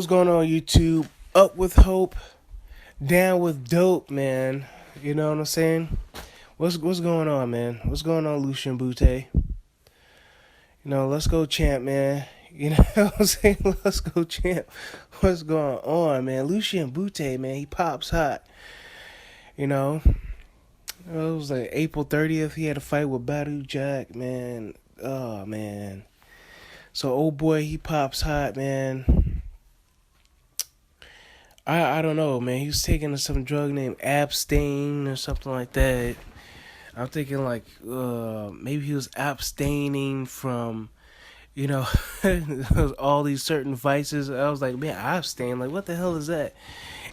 what's going on, YouTube? Up with hope, down with dope, man. You know what I'm saying? What's going on, man? What's going on, Lucian Bute? Let's go, champ, man. You know what I'm saying? Let's go, champ. What's going on, man? Lucian Bute, man, he pops hot. You know, it was like April 30th. He had a fight with Badu Jack, man. Oh man. So old boy, he pops hot, man. I don't know, man. He was taking some drug named Abstain or something like that. I'm thinking like maybe he was abstaining from, you know, all these certain vices. I was like, man, abstain. Like, what the hell is that?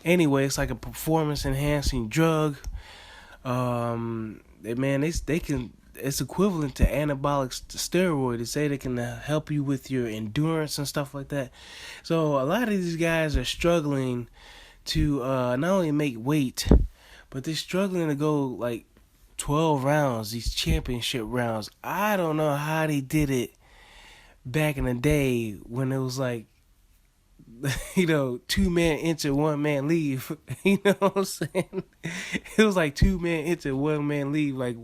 Anyway, it's like a performance enhancing drug. Man, they can. It's equivalent to anabolic steroid. They say they can help you with your endurance and stuff like that. So a lot of these guys are struggling to not only make weight, but they're struggling to go like 12 rounds, these championship rounds. I don't know how they did it back in the day when it was like, two men enter, one man leave. You know what I'm saying? It was like two men enter, one man leave. Like,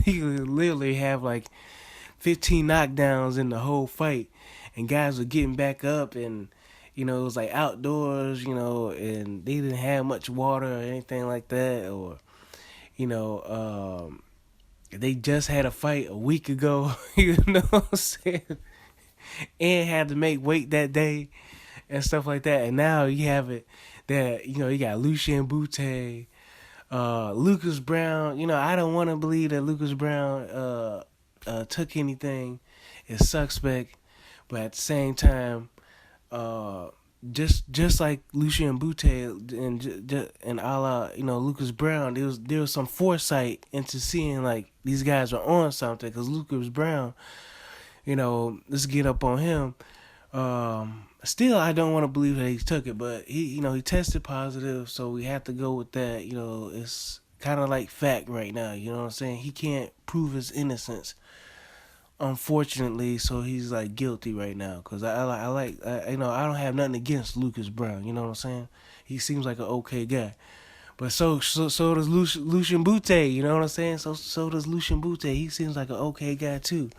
he could literally have like 15 knockdowns in the whole fight, and guys were getting back up, and it was like outdoors, and they didn't have much water or anything like that, or they just had a fight a week ago. You know what I'm saying? And had to make weight that day and stuff like that. And now you have it that, you got Lucian Bute, Lucas Brown. I don't want to believe that Lucas Brown took anything. It's suspect. But at the same time, just like Lucian Bute and a la, Lucas Brown, there was some foresight into seeing like these guys are on something, because Lucas Brown, let's get up on him. Still, I don't want to believe that he took it, but he tested positive, so we have to go with that. It's kind of like fact right now. You know what I'm saying? He can't prove his innocence, unfortunately, so he's like guilty right now. Cause I don't have nothing against Lucas Brown. You know what I'm saying? He seems like an okay guy, but so does Lucian Bute. You know what I'm saying? So does Lucian Bute. He seems like an okay guy too.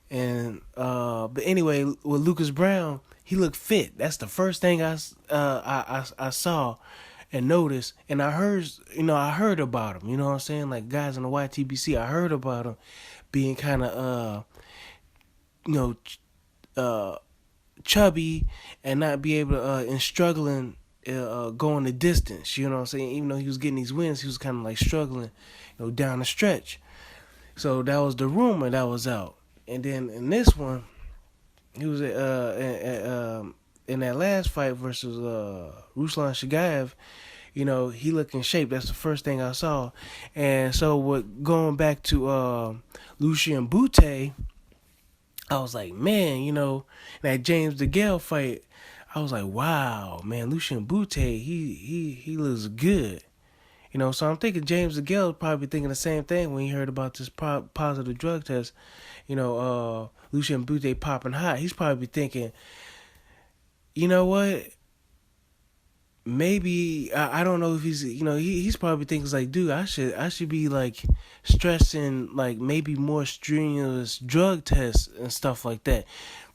And but anyway, with Lucas Brown, he looked fit. That's the first thing I saw and noticed. And I heard about him. You know what I'm saying? Like guys in the YTBC, I heard about him being kind of chubby and not be able to and struggling going the distance. You know what I'm saying? Even though he was getting these wins, he was kind of like struggling, down the stretch. So that was the rumor that was out. And then in this one, he was in that last fight versus Ruslan Shagayev. He looked in shape. That's the first thing I saw. And so going back to Lucian Bute, I was like, man, that James DeGale fight, I was like, wow, man, Lucian Bute, he looks good. So I'm thinking James DeGale probably thinking the same thing when he heard about this positive drug test. Lucian Bute popping hot. He's probably thinking, you know what? Maybe I don't know if he's probably thinking like, dude, I should be like stressing like maybe more strenuous drug tests and stuff like that,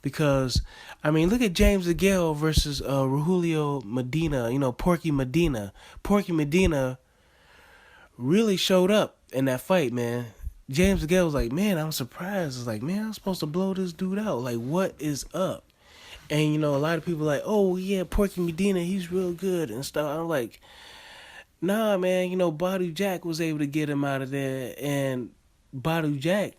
because look at James DeGale versus Rahulio Medina. Porky Medina. Porky Medina really showed up in that fight, man. James DeGale was like, man, I'm surprised. It's like, man, I'm supposed to blow this dude out. Like, what is up? And, a lot of people are like, oh, yeah, Porky Medina, he's real good and stuff. I'm like, nah, man, Badu Jack was able to get him out of there. And Badu Jack,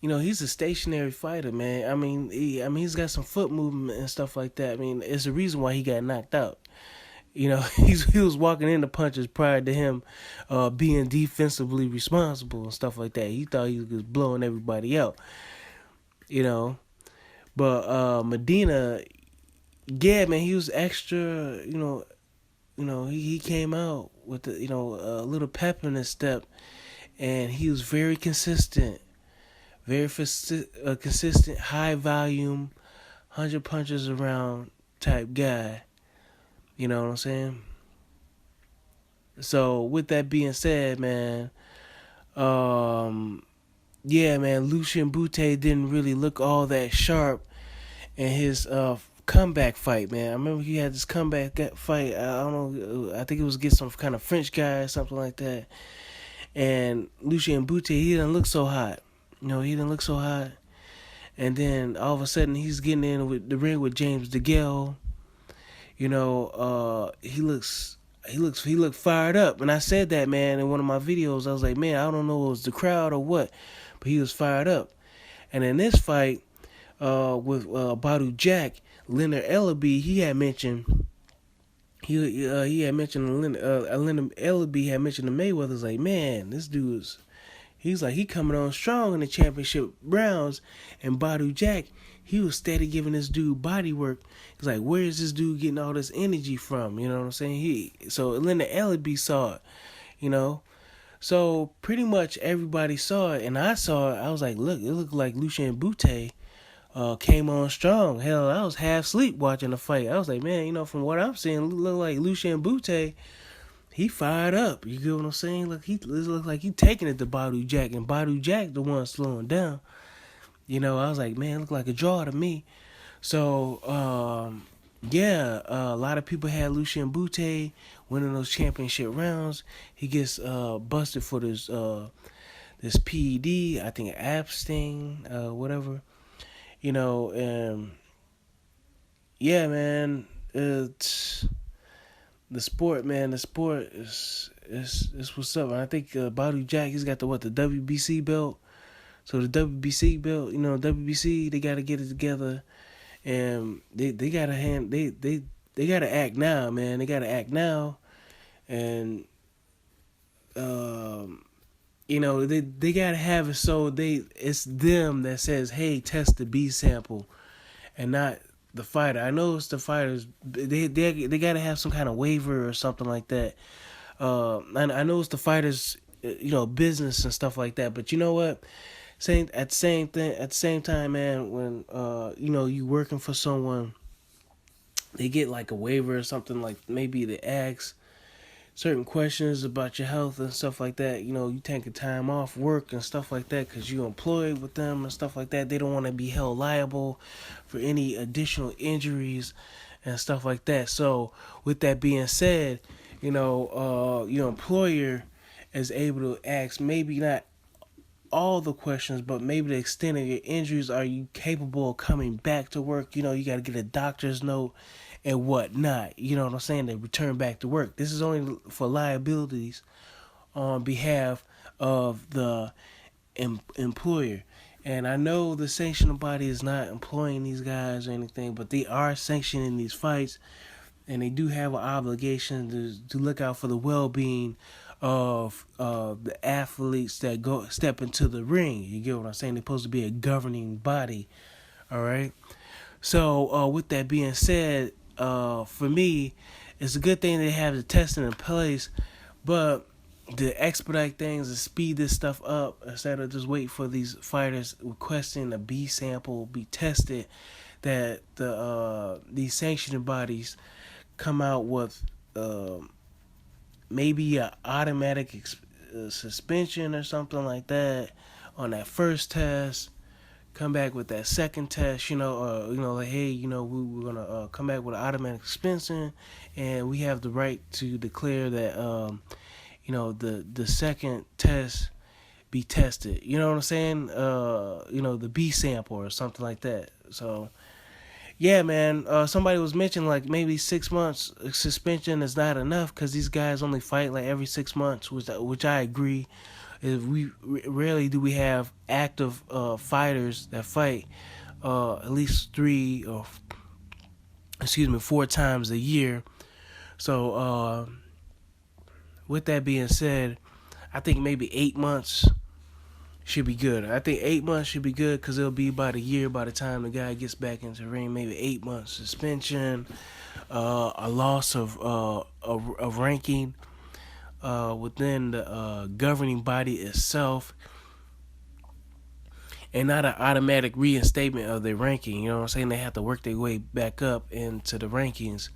he's a stationary fighter, man. He's got some foot movement and stuff like that. It's the reason why he got knocked out. He was walking into punches prior to him being defensively responsible and stuff like that. He thought he was blowing everybody out, But Medina, yeah, man, he was extra. He came out with a little pep in his step, and he was very consistent, consistent, high volume, 100 punches around. type guy. You know what I'm saying? So with that being said, man, um, yeah, man, Lucian Bute didn't really look all that sharp in his comeback fight, man. I remember he had this comeback fight. I don't know. I think it was against some kind of French guy or something like that. And Lucian Bute, he didn't look so hot. He didn't look so hot. And then all of a sudden, he's getting in with the ring with James DeGale. He looked fired up. And I said that, man, in one of my videos. I was like, man, I don't know if it was the crowd or what, but he was fired up. And in this fight, with Badu Jack, Leonard Ellaby, he had mentioned Leonard Ellaby had mentioned to Mayweather's like, man, this dude's he coming on strong in the championship rounds, and Badu Jack, he was steady giving this dude body work. He's like, where is this dude getting all this energy from? You know what I'm saying? So Leonard Ellaby saw it, you know. So pretty much everybody saw it, and I saw it. I was like, look, it looked like Lucian Bute came on strong. Hell, I was half asleep watching the fight. I was like, man, from what I'm seeing, it look like Lucian Bute, he fired up. You get what I'm saying? Look, it looks like he taking it to Badu Jack, and Badu Jack the one slowing down. I was like, man, it looked like a draw to me. So, a lot of people had Lucian Bute winning those championship rounds. He gets busted for this PED, I think Abstain, whatever. And yeah, man, it's the sport, man. The sport is what's up. And I think Badu Jack, he's got the WBC belt. So the WBC belt, WBC, they got to get it together, and they got to they got to act now, man. They got to act now, and they got to have it so it's them that says, hey, test the B sample, and not the fighter. I know it's the fighters. They got to have some kind of waiver or something like that. I know it's the fighters, business and stuff like that. But you know what? At the same time, man, when you working for someone, they get like a waiver or something, like maybe they ask certain questions about your health and stuff like that. You taking time off work and stuff like that because you're employed with them and stuff like that. They don't want to be held liable for any additional injuries and stuff like that. So with that being said, your employer is able to ask maybe not all the questions, but maybe the extent of your injuries. Are you capable of coming back to work? You got to get a doctor's note and whatnot. You know what I'm saying? To return back to work. This is only for liabilities on behalf of the employer. And I know the sanctioning body is not employing these guys or anything, but they are sanctioning these fights, and they do have an obligation to look out for the well-being of the athletes that step into the ring. You get what I'm saying? They're supposed to be a governing body. All right. So with that being said, for me, it's a good thing they have the testing in place, but to expedite things and speed this stuff up instead of just wait for these fighters requesting a B sample be tested, that these sanctioning bodies come out with maybe an automatic suspension or something like that on that first test. Come back with that second test, like, hey, we're gonna come back with an automatic suspension, and we have the right to declare that, the second test be tested. You know what I'm saying? The B sample or something like that. So, yeah, man. Somebody was mentioning like maybe 6 months suspension is not enough because these guys only fight like every 6 months, which I agree. Rarely do we have active fighters that fight at least 4 times a year. So with that being said, I think maybe 8 months should be good. I think 8 months should be good because it'll be about a year by the time the guy gets back into the ring. Maybe 8 months suspension, a loss of ranking within the governing body itself, and not an automatic reinstatement of their ranking. You know what I'm saying? They have to work their way back up into the rankings.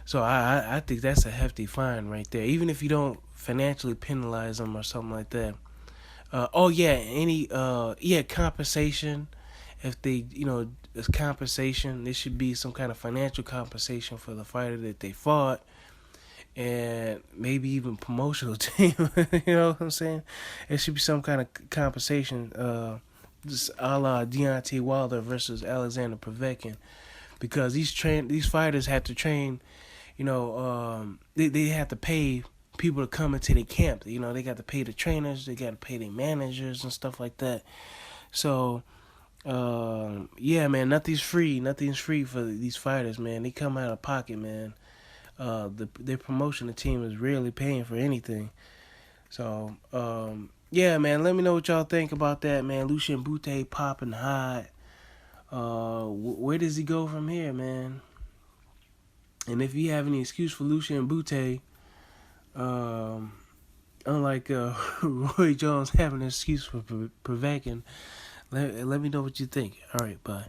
So I think that's a hefty fine right there. Even if you don't financially penalize them or something like that. Oh yeah, compensation. If they, it's compensation, there should be some kind of financial compensation for the fighter that they fought, and maybe even promotional team. You know what I'm saying? It should be some kind of compensation, just a la Deontay Wilder versus Alexander Povetkin, because these fighters have to train. They have to pay people to come into their camp. They got to pay the trainers, they got to pay their managers and stuff like that. So, yeah, man, nothing's free. Nothing's free for these fighters, man. They come out of pocket, man. Their promotion team is rarely paying for anything. So, yeah, man, let me know what y'all think about that, man. Lucian Bute popping hot. Where does he go from here, man? And if you have any excuse for Lucian Bute, unlike Roy Jones having an excuse for Povetkin, let me know what you think. All right, bye.